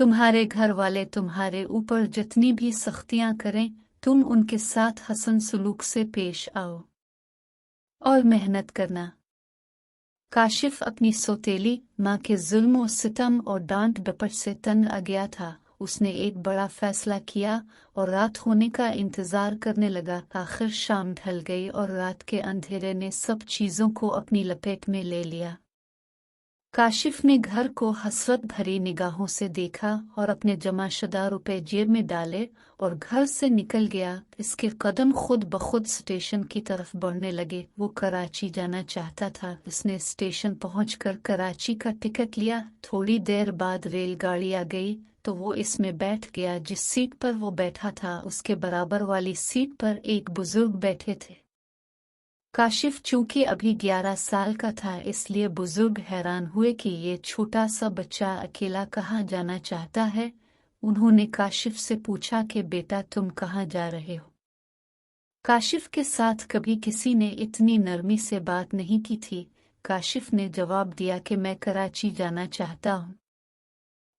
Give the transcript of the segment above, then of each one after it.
तुम्हारे घर वाले तुम्हारे ऊपर जितनी भी सख्तियां करें, तुम उनके साथ हसन सलूक से पेश आओ और मेहनत करना। काशिफ अपनी सौतेली माँ के जुल्म और सितम और डांट डपट से तंग आ गया था। उसने एक बड़ा फैसला किया और रात होने का इंतजार करने लगा। आखिर शाम ढल गई और रात के अंधेरे ने सब चीजों को अपनी लपेट में ले लिया। काशिफ ने घर को हसरत भरी निगाहों से देखा और अपने जमाशुदा रुपए जेब में डाले और घर से निकल गया। इसके कदम खुद ब खुद स्टेशन की तरफ बढ़ने लगे। वो कराची जाना चाहता था। उसने स्टेशन पहुंचकर कराची का टिकट लिया। थोड़ी देर बाद रेलगाड़ी आ गई तो वो इसमें बैठ गया। जिस सीट पर वो बैठा था उसके बराबर वाली सीट पर एक बुजुर्ग बैठे थे। काशिफ चूंकि अभी 11 साल का था, इसलिए बुजुर्ग हैरान हुए कि ये छोटा सा बच्चा अकेला कहाँ जाना चाहता है। उन्होंने काशिफ से पूछा कि बेटा तुम कहाँ जा रहे हो। काशिफ के साथ कभी किसी ने इतनी नरमी से बात नहीं की थी। काशिफ ने जवाब दिया कि मैं कराची जाना चाहता हूँ।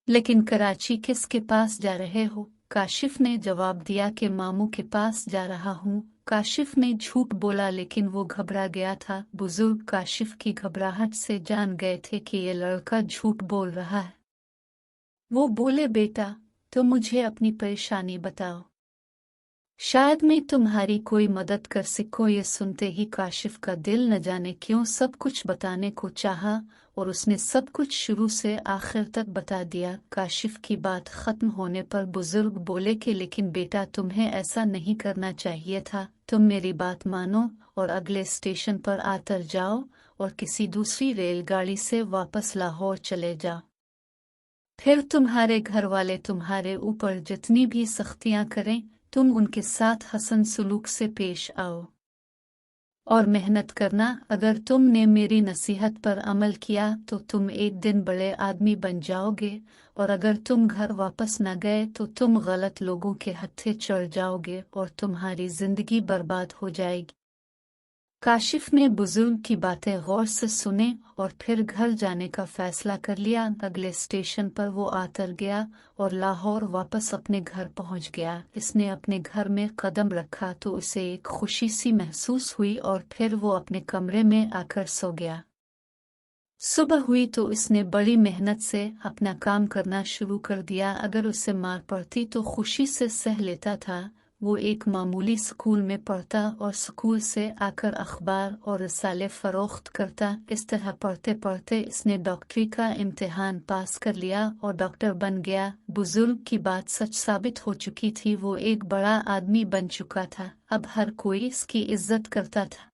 लेकिन कराची किसके पास जा रहे हो? काशिफ ने जवाब दिया कि मामू के पास जा रहा हूँ। काशिफ ने झूठ बोला लेकिन वो घबरा गया था। बुजुर्ग काशिफ की घबराहट से जान गए थे कि ये लड़का झूठ बोल रहा है। वो बोले बेटा तो मुझे अपनी परेशानी बताओ, शायद मैं तुम्हारी कोई मदद कर सकूं। ये सुनते ही काशिफ का दिल न जाने क्यों सब कुछ बताने को चाहा और उसने सब कुछ शुरू से आखिर तक बता दिया। काशिफ की बात खत्म होने पर बुजुर्ग बोले कि लेकिन बेटा तुम्हें ऐसा नहीं करना चाहिए था। तुम मेरी बात मानो और अगले स्टेशन पर आकर जाओ और किसी दूसरी रेलगाड़ी से वापस लाहौर चले जाओ। फिर तुम्हारे घर वाले तुम्हारे ऊपर जितनी भी सख्तियां करें, तुम उनके साथ हसन सलूक से पेश आओ और मेहनत करना। अगर तुमने मेरी नसीहत पर अमल किया तो तुम एक दिन बड़े आदमी बन जाओगे, और अगर तुम घर वापस न गए तो तुम गलत लोगों के हत्थे चढ़ जाओगे और तुम्हारी जिंदगी बर्बाद हो जाएगी। काशिफ ने बुजुर्ग की बातें गौर से सुने और फिर घर जाने का फैसला कर लिया। अगले स्टेशन पर वो आतर गया और लाहौर वापस अपने घर पहुंच गया। इसने अपने घर में कदम रखा तो उसे एक खुशी सी महसूस हुई और फिर वो अपने कमरे में आकर सो गया। सुबह हुई तो इसने बड़ी मेहनत से अपना काम करना शुरू कर दिया। अगर उसे मार पड़ती तो खुशी से सह लेता था। वो एक मामूली स्कूल में पढ़ता और स्कूल से आकर अखबार और रिसाले फरोख्त करता। इस तरह पढ़ते पढ़ते इसने डॉक्टरी का इम्तिहान पास कर लिया और डॉक्टर बन गया। बुजुर्ग की बात सच साबित हो चुकी थी। वो एक बड़ा आदमी बन चुका था। अब हर कोई इसकी इज्जत करता था।